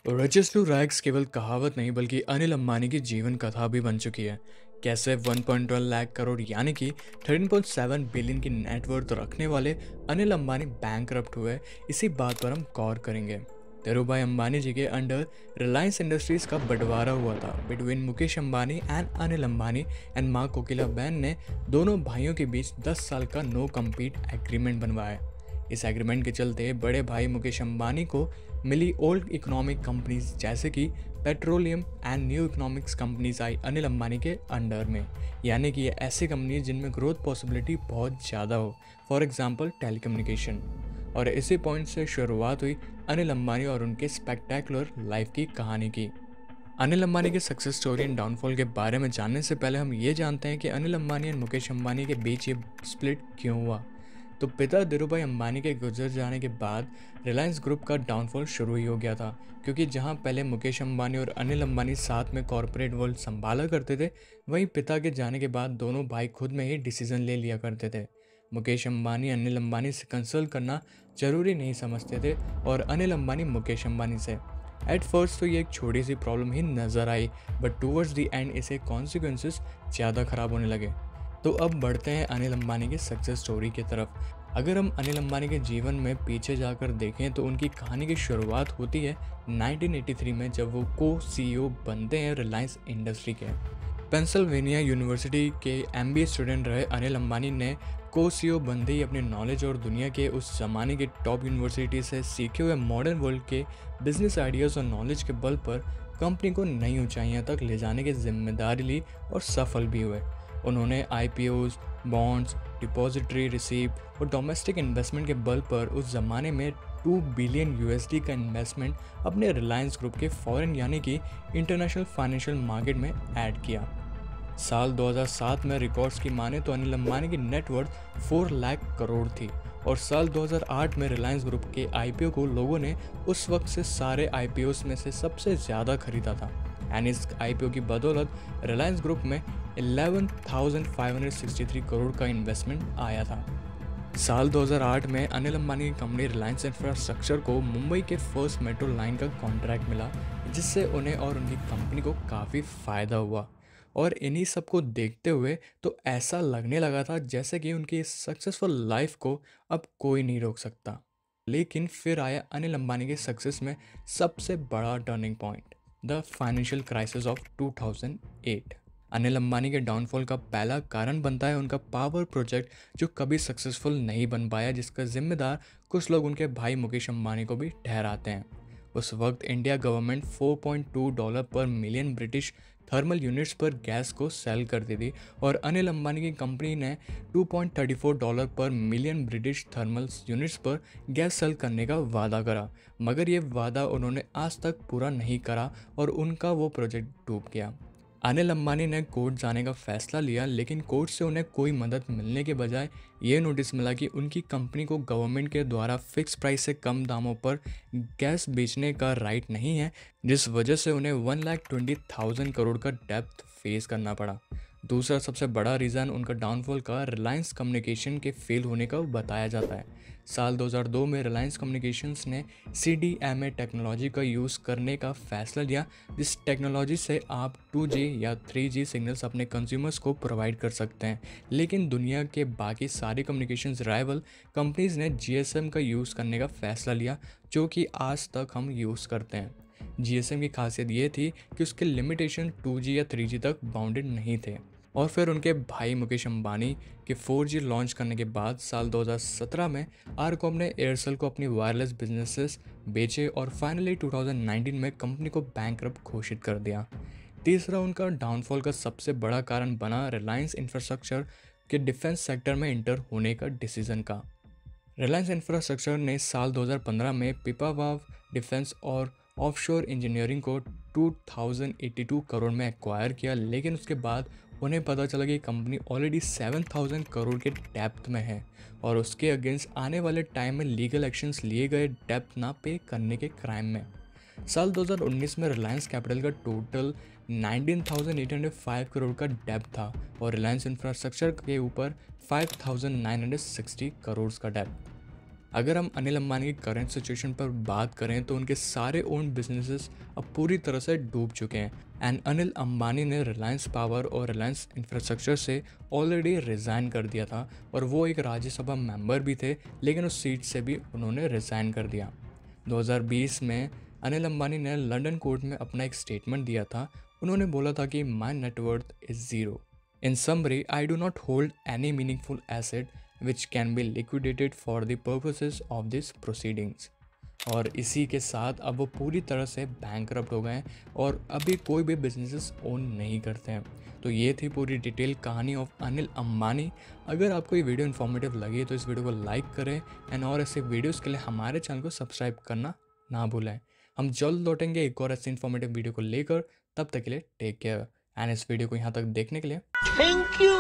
Reaches to rags केवल कहावत नहीं बल्कि अनिल अंबानी की जीवन कथा भी बन चुकी है। कैसे 1.1 लाख करोड़ यानी कि 13.7 बिलियन की नेटवर्थ रखने वाले अनिल अंबानी बैंकरप्ट हुए, इसी बात पर हम गौर करेंगे। धीरूभाई अंबानी जी के अंडर रिलायंस इंडस्ट्रीज का बंटवारा हुआ था between Mukesh Ambani and Anil Ambani and माँ कोकिला बैन ने दोनों भाइयों के बीच 10 साल का नो कम्पीट एग्रीमेंट बनवाया। इस एग्रीमेंट के चलते बड़े भाई मुकेश अंबानी को मिली ओल्ड इकोनॉमिक कंपनीज जैसे कि petroleum and new economics companies आई अनिल अंबानी के अंडर में, यानी कि ये ऐसी कंपनीज जिनमें ग्रोथ पॉसिबिलिटी बहुत ज़्यादा हो, फॉर एग्जांपल टेलीकम्युनिकेशन। और इसी पॉइंट से शुरुआत हुई अनिल अंबानी और उनके स्पेक्टेकुलर लाइफ की कहानी की। अनिल अंबानी के सक्सेस स्टोरी एंड डाउनफॉल के बारे में जानने से पहले हम ये जानते हैं कि अनिल अंबानी और मुकेश अंबानी के बीच ये स्प्लिट क्यों हुआ। तो पिता धीरूभाई अंबानी के गुजर जाने के बाद रिलायंस ग्रुप का डाउनफॉल शुरू ही हो गया था, क्योंकि जहां पहले मुकेश अंबानी और अनिल अंबानी साथ में कॉरपोरेट वर्ल्ड संभाला करते थे, वहीं पिता के जाने के बाद दोनों भाई खुद में ही डिसीजन ले लिया करते थे। मुकेश अंबानी अनिल अंबानी से कंसल्ट करना जरूरी नहीं समझते थे और अनिल अंबानी मुकेश अंबानी से। एट फर्स्ट तो ये एक छोटी सी प्रॉब्लम ही नज़र आई, बट टूवर्ड्स द एंड इसे कॉन्सिक्वेंसेस ज़्यादा खराब होने लगे। तो अब बढ़ते हैं अनिल अंबानी की सक्सेस स्टोरी की तरफ। अगर हम अनिल अंबानी के जीवन में पीछे जाकर देखें तो उनकी कहानी की शुरुआत होती है 1983 में, जब वो को सीईओ बनते हैं रिलायंस इंडस्ट्री के। पेंसिल्वेनिया यूनिवर्सिटी के एमबीए स्टूडेंट रहे अनिल अंबानी ने को सीईओ बनते ही अपनी नॉलेज और दुनिया के उस ज़माने के टॉप यूनिवर्सिटी से सीखे हुए मॉडर्न वर्ल्ड के बिजनेस आइडियाज़ और नॉलेज के बल पर कंपनी को नई ऊंचाइयों तक ले जाने की जिम्मेदारी ली और सफल भी हुए। उन्होंने आईपीओज, बॉन्ड्स, डिपॉजिटरी रिसीप्ट और डोमेस्टिक इन्वेस्टमेंट के बल पर उस ज़माने में 2 बिलियन यूएसडी का इन्वेस्टमेंट अपने रिलायंस ग्रुप के फॉरेन यानी कि इंटरनेशनल फाइनेंशियल मार्केट में ऐड किया। साल 2007 में रिकॉर्ड्स की माने तो अनिल अंबानी की नेटवर्थ 4 लाख करोड़ थी और साल 2008 में रिलायंस ग्रुप के आईपीओ को लोगों ने उस वक्त से सारे आईपीओस में से सबसे ज़्यादा खरीदा था। एंड इस आईपीओ की बदौलत रिलायंस ग्रुप में 11,563 करोड़ का इन्वेस्टमेंट आया था। साल 2008 में अनिल अंबानी की कंपनी रिलायंस इंफ्रास्ट्रक्चर को मुंबई के फर्स्ट मेट्रो लाइन का कॉन्ट्रैक्ट मिला, जिससे उन्हें और उनकी कंपनी को काफ़ी फ़ायदा हुआ। और इन्हीं सब को देखते हुए तो ऐसा लगने लगा था जैसे कि उनकी इस सक्सेसफुल लाइफ को अब कोई नहीं रोक सकता। लेकिन फिर आया अनिल अंबानी के सक्सेस में सबसे बड़ा turning point, the financial crisis of 2008। Anil Ambani के डाउनफॉल का पहला कारण बनता है उनका पावर प्रोजेक्ट, जो कभी सक्सेसफुल नहीं बन पाया, जिसका जिम्मेदार कुछ लोग उनके भाई मुकेश अंबानी को भी ठहराते हैं। उस वक्त इंडिया गवर्नमेंट $4.2 पर मिलियन ब्रिटिश थर्मल यूनिट्स पर गैस को सेल करती थी और अनिल अंबानी की कंपनी ने $2.34 पर मिलियन ब्रिटिश थर्मल यूनिट्स पर गैस सेल करने का वादा करा, मगर ये वादा उन्होंने आज तक पूरा नहीं करा और उनका वो प्रोजेक्ट डूब गया। अनिल अंबानी ने कोर्ट जाने का फैसला लिया, लेकिन कोर्ट से उन्हें कोई मदद मिलने के बजाय ये नोटिस मिला कि उनकी कंपनी को गवर्नमेंट के द्वारा फिक्स प्राइस से कम दामों पर गैस बेचने का राइट नहीं है, जिस वजह से उन्हें 1,20,000 करोड़ का डेब्ट फेस करना पड़ा। दूसरा सबसे बड़ा रीज़न उनका डाउनफॉल का रिलायंस कम्युनिकेशन के फेल होने का बताया जाता है। साल 2002 में रिलायंस कम्युनिकेशंस ने CDMA टेक्नोलॉजी का यूज़ करने का फैसला लिया, जिस टेक्नोलॉजी से आप 2G या 3G सिग्नल्स अपने कंज्यूमर्स को प्रोवाइड कर सकते हैं। लेकिन दुनिया के बाकी सारी कम्युनिकेशंस राइवल कंपनीज ने GSM का यूज़ करने का फैसला लिया, जो कि आज तक हम यूज़ करते हैं। GSM की खासियत ये थी कि उसके लिमिटेशन 2G या 3G तक बाउंडेड नहीं थे। और फिर उनके भाई मुकेश अंबानी के 4G लॉन्च करने के बाद साल 2017 में आरकॉम ने एयरसेल को अपनी वायरलेस बिजनेसेस बेचे और फाइनली 2019 में कंपनी को बैंकरप्ट घोषित कर दिया। तीसरा उनका डाउनफॉल का सबसे बड़ा कारण बना रिलायंस इंफ्रास्ट्रक्चर के डिफेंस सेक्टर में इंटर होने का डिसीजन का। रिलायंस इंफ्रास्ट्रक्चर ने साल 2015 में पिपावाव डिफेंस और ऑफशोर इंजीनियरिंग को 2082 करोड़ में एक्वायर किया, लेकिन उसके बाद उन्हें पता चला कि कंपनी ऑलरेडी 7,000 करोड़ के डेप्थ में है और उसके अगेंस्ट आने वाले टाइम में लीगल एक्शंस लिए गए डेप्थ ना पे करने के क्राइम में। साल 2019 में रिलायंस कैपिटल का टोटल 19,805 करोड़ का डेप्थ था और रिलायंस इंफ्रास्ट्रक्चर के ऊपर 5,960 करोड़ का डेप्थ। अगर हम अनिल अंबानी की करंट सिचुएशन पर बात करें तो उनके सारे ओन बिजनेसेस अब पूरी तरह से डूब चुके हैं एंड अनिल अंबानी ने रिलायंस पावर और रिलायंस इंफ्रास्ट्रक्चर से ऑलरेडी रिज़ाइन कर दिया था और वो एक राज्यसभा मेंबर भी थे, लेकिन उस सीट से भी उन्होंने रिज़ाइन कर दिया। 2020 में अनिल अंबानी ने लंदन कोर्ट में अपना एक स्टेटमेंट दिया था। उन्होंने बोला था कि my net worth is zero. In summary, I do not hold any meaningful asset which can be liquidated for the purposes of this proceedings। और इसी के साथ अब वो पूरी तरह से बैंकरप्ट हो गए हैं और अभी कोई भी बिजनेसेस ओन नहीं करते हैं। तो ये थी पूरी डिटेल कहानी ऑफ अनिल अंबानी। अगर आपको ये वीडियो इन्फॉर्मेटिव लगी तो इस वीडियो को लाइक करें एंड और ऐसे वीडियोस के लिए हमारे चैनल को सब्सक्राइब करना ना भूलें। हम जल्द लौटेंगे एक और ऐसे इन्फॉर्मेटिव वीडियो को लेकर। तब तक के लिए टेक केयर एंड इस वीडियो को यहाँ तक देखने के लिए थैंक यू।